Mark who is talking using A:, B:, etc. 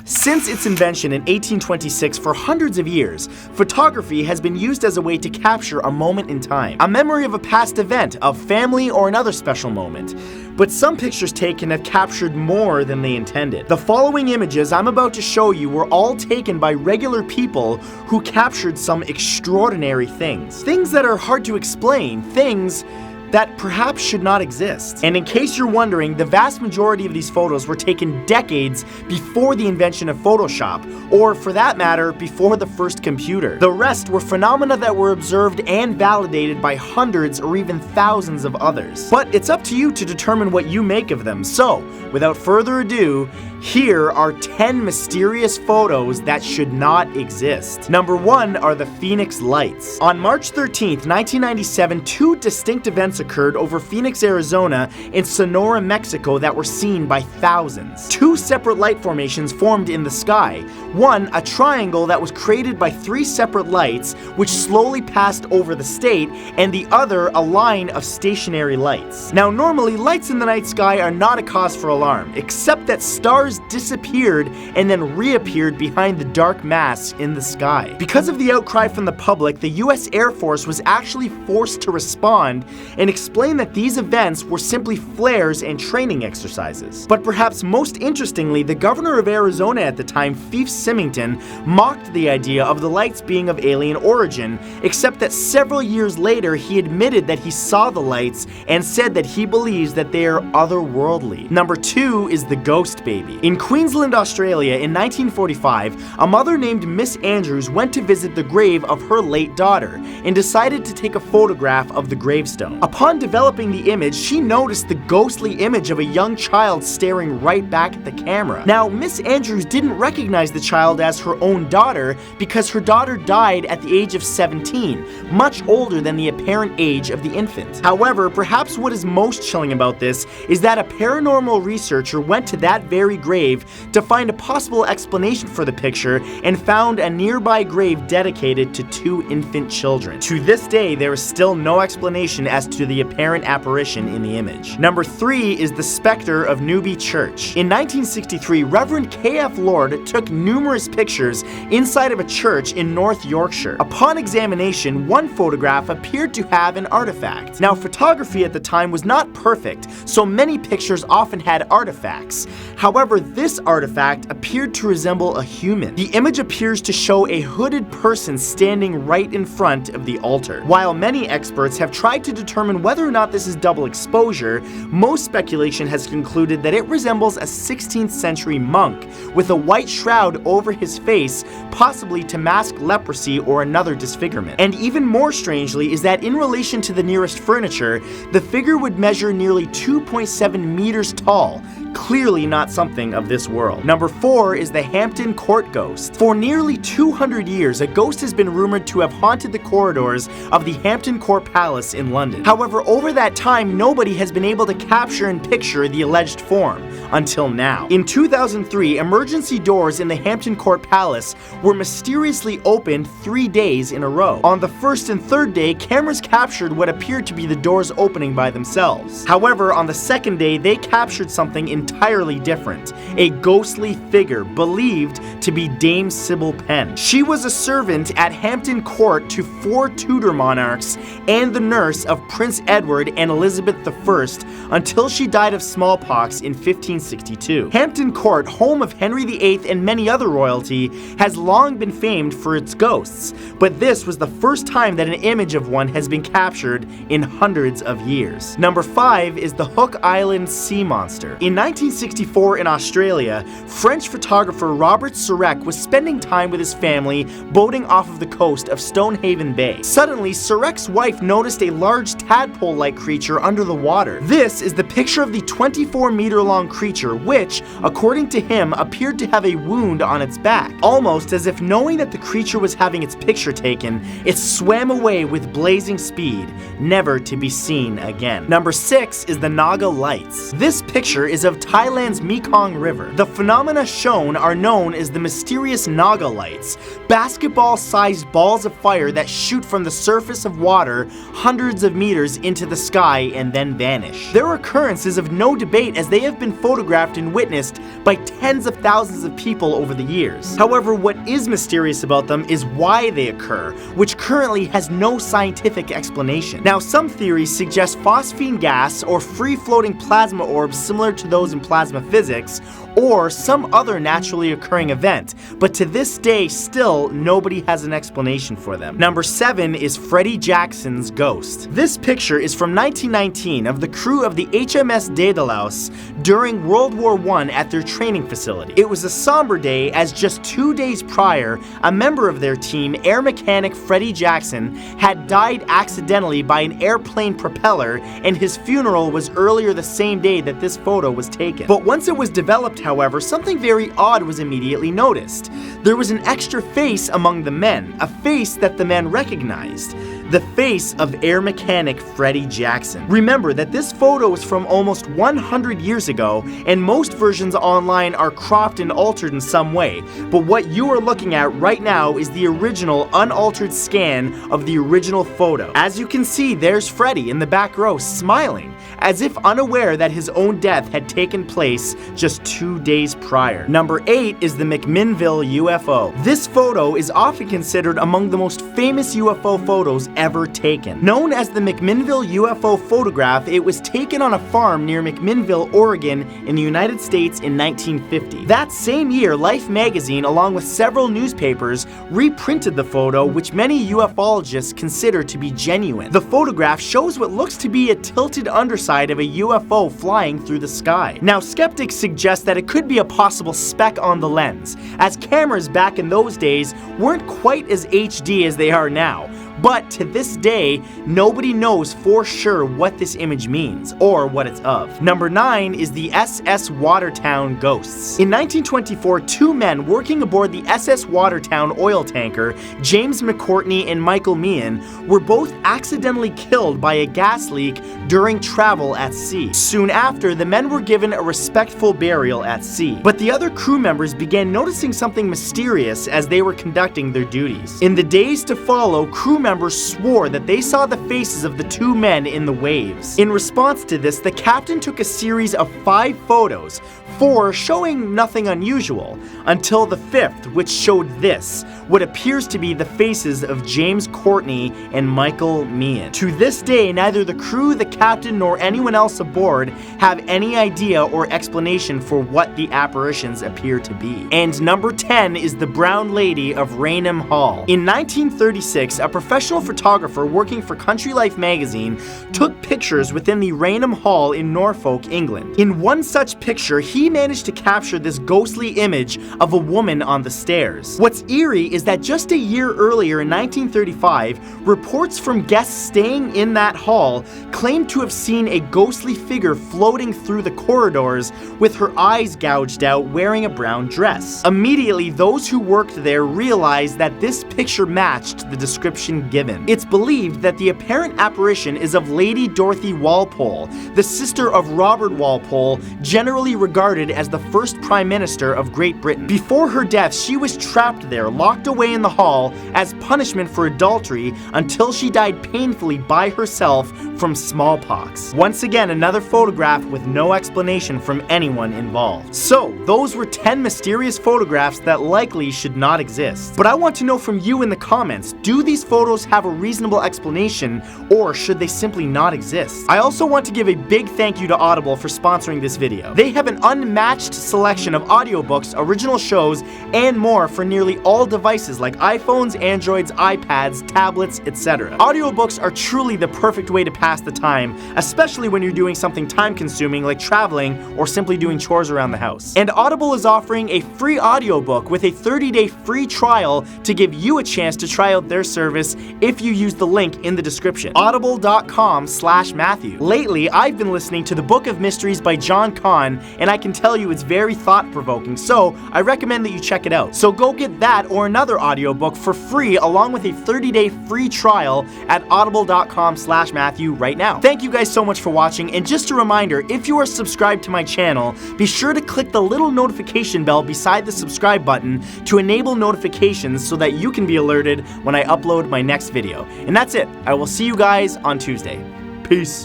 A: Since its invention in 1826, for hundreds of years, photography has been used as a way to capture a moment in time, a memory of a past event, of family, or another special moment. But some pictures taken have captured more than they intended. The following images I'm about to show you were all taken by regular people who captured some extraordinary things. Things that are hard to explain, things that perhaps should not exist. And in case you're wondering, the vast majority of these photos were taken decades before the invention of Photoshop, or for that matter, before the first computer. The rest were phenomena that were observed and validated by hundreds or even thousands of others. But it's up to you to determine what you make of them. So, without further ado, here are 10 mysterious photos that should not exist. Number 1 are the Phoenix Lights. On March 13th, 1997, two distinct events occurred over Phoenix, Arizona and Sonora, Mexico that were seen by thousands. Two separate light formations formed in the sky. One, a triangle that was created by 3 separate lights which slowly passed over the state, and the other, a line of stationary lights. Now normally, lights in the night sky are not a cause for alarm, except that stars disappeared and then reappeared behind the dark mass in the sky. Because of the outcry from the public, the US Air Force was actually forced to respond and explain that these events were simply flares and training exercises. But perhaps most interestingly, the governor of Arizona at the time, Fife Symington, mocked the idea of the lights being of alien origin, except that several years later he admitted that he saw the lights and said that he believes that they are otherworldly. Number 2 is the ghost baby. In Queensland, Australia, in 1945, a mother named Miss Andrews went to visit the grave of her late daughter and decided to take a photograph of the gravestone. Upon developing the image, she noticed the ghostly image of a young child staring right back at the camera. Now, Miss Andrews didn't recognize the child as her own daughter because her daughter died at the age of 17, much older than the apparent age of the infant. However, perhaps what is most chilling about this is that a paranormal researcher went to that very grave to find a possible explanation for the picture and found a nearby grave dedicated to 2 infant children. To this day, there is still no explanation as to the apparent apparition in the image. Number 3 is the Spectre of Newby Church. In 1963, Reverend K.F. Lord took numerous pictures inside of a church in North Yorkshire. Upon examination, one photograph appeared to have an artifact. Now, photography at the time was not perfect, so many pictures often had artifacts. However, this artifact appeared to resemble a human. The image appears to show a hooded person standing right in front of the altar. While many experts have tried to determine whether or not this is double exposure, most speculation has concluded that it resembles a 16th century monk with a white shroud over his face, possibly to mask leprosy or another disfigurement. And even more strangely is that in relation to the nearest furniture, the figure would measure nearly 2.7 meters tall, clearly not something of this world. Number 4 is the Hampton Court Ghost. For nearly 200 years, a ghost has been rumored to have haunted the corridors of the Hampton Court Palace in London. However, over that time, nobody has been able to capture and picture the alleged form, until now. In 2003, emergency doors in the Hampton Court Palace were mysteriously opened 3 days in a row. On the first and third day, cameras captured what appeared to be the doors opening by themselves. However, on the second day, they captured something entirely different, a ghostly figure believed to be Dame Sybil Penn. She was a servant at Hampton Court to 4 Tudor monarchs and the nurse of Prince Edward and Elizabeth I until she died of smallpox in 1562. Hampton Court, home of Henry VIII and many other royalty, has long been famed for its ghosts, but this was the first time that an image of one has been captured in hundreds of years. Number 5 is the Hook Island Sea Monster. In 1964 in Australia, French photographer Robert Surek was spending time with his family boating off of the coast of Stonehaven Bay. Suddenly, Surek's wife noticed a large tadpole-like creature under the water. This is the picture of the 24-meter-long creature, which, according to him, appeared to have a wound on its back. Almost as if knowing that the creature was having its picture taken, it swam away with blazing speed, never to be seen again. Number 6 is the NAGA lights. This picture is of of Thailand's Mekong River. The phenomena shown are known as the mysterious NAGA lights, basketball-sized balls of fire that shoot from the surface of water hundreds of meters into the sky and then vanish. Their occurrence is of no debate as they have been photographed and witnessed by tens of thousands of people over the years. However, what is mysterious about them is why they occur, which currently has no scientific explanation. Now, some theories suggest phosphine gas or free-floating plasma orbs similar to those in plasma physics, or some other naturally occurring event, but to this day, still, nobody has an explanation for them. Number 7 is Freddie Jackson's ghost. This picture is from 1919 of the crew of the HMS Daedalus during World War I at their training facility. It was a somber day as just 2 days prior, a member of their team, air mechanic Freddie Jackson, had died accidentally by an airplane propeller, and his funeral was earlier the same day that this photo was taken. But once it was developed, however, something very odd was immediately noticed. There was an extra face among the men, a face that the men recognized. The face of air mechanic Freddie Jackson. Remember that this photo is from almost 100 years ago, and most versions online are cropped and altered in some way, but what you are looking at right now is the original unaltered scan of the original photo. As you can see, there's Freddie in the back row smiling, as if unaware that his own death had taken place just 2 days prior. Number 8 is the MCMINNVILLE UFO. This photo is often considered among the most famous UFO photos ever taken. Known as the MCMINNVILLE UFO photograph, it was taken on a farm near McMinnville, Oregon in the United States in 1950. That same year, Life magazine, along with several newspapers, reprinted the photo, which many ufologists consider to be genuine. The photograph shows what looks to be a tilted underside of a UFO flying through the sky. Now, skeptics suggest that it could be a possible speck on the lens, as cameras back in those days weren't quite as HD as they are now. But to this day, nobody knows for sure what this image means, or what it's of. Number 9 is the SS Watertown ghosts. In 1924, 2 men working aboard the SS Watertown oil tanker, James McCourtney and Michael Meehan, were both accidentally killed by a gas leak during travel at sea. Soon after, the men were given a respectful burial at sea. But the other crew members began noticing something mysterious as they were conducting their duties. In the days to follow, crew members swore that they saw the faces of the 2 men in the waves. In response to this, the captain took a series of 5 photos, 4 showing nothing unusual, until the 5th, which showed this, what appears to be the faces of James Courtney and Michael Meehan. To this day, neither the crew, the captain, nor anyone else aboard have any idea or explanation for what the apparitions appear to be. And number 10 is the Brown Lady of Raynham Hall. In 1936, a professional photographer working for Country Life magazine took pictures within the Raynham Hall in Norfolk, England. In one such picture, he managed to capture this ghostly image of a woman on the stairs. What's eerie is that just a year earlier in 1935, reports from guests staying in that hall claimed to have seen a ghostly figure floating through the corridors with her eyes gouged out, wearing a brown dress. Immediately, those who worked there realized that this picture matched the description given. It's believed that the apparent apparition is of Lady Dorothy Walpole, the sister of Robert Walpole, generally regarded as the first Prime Minister of Great Britain. Before her death, she was trapped there, locked away in the hall as punishment for adultery, until she died painfully by herself from smallpox. Once again, another photograph with no explanation from anyone involved. So, those were 10 mysterious photographs that likely should not exist. But I want to know from you in the comments, do these photos have a reasonable explanation, or should they simply not exist? I also want to give a big thank you to Audible for sponsoring this video. They have an unmatched selection of audiobooks, original shows, and more for nearly all devices like iPhones, Androids, iPads, tablets, etc. Audiobooks are truly the perfect way to pass the time, especially when you're doing something time-consuming like traveling or simply doing chores around the house. And Audible is offering a free audiobook with a 30-day free trial to give you a chance to try out their service if you use the link in the description, audible.com/Matthew. Lately, I've been listening to The Book of Mysteries by John Kahn, and I can tell you it's very thought-provoking, so I recommend that you check it out. So go get that or another audiobook for free along with a 30-day free trial at audible.com/Matthew right now. Thank you guys so much for watching, and just a reminder, if you are subscribed to my channel, be sure to click the little notification bell beside the subscribe button to enable notifications so that you can be alerted when I upload my next video. And that's it. I will see you guys on Tuesday. Peace.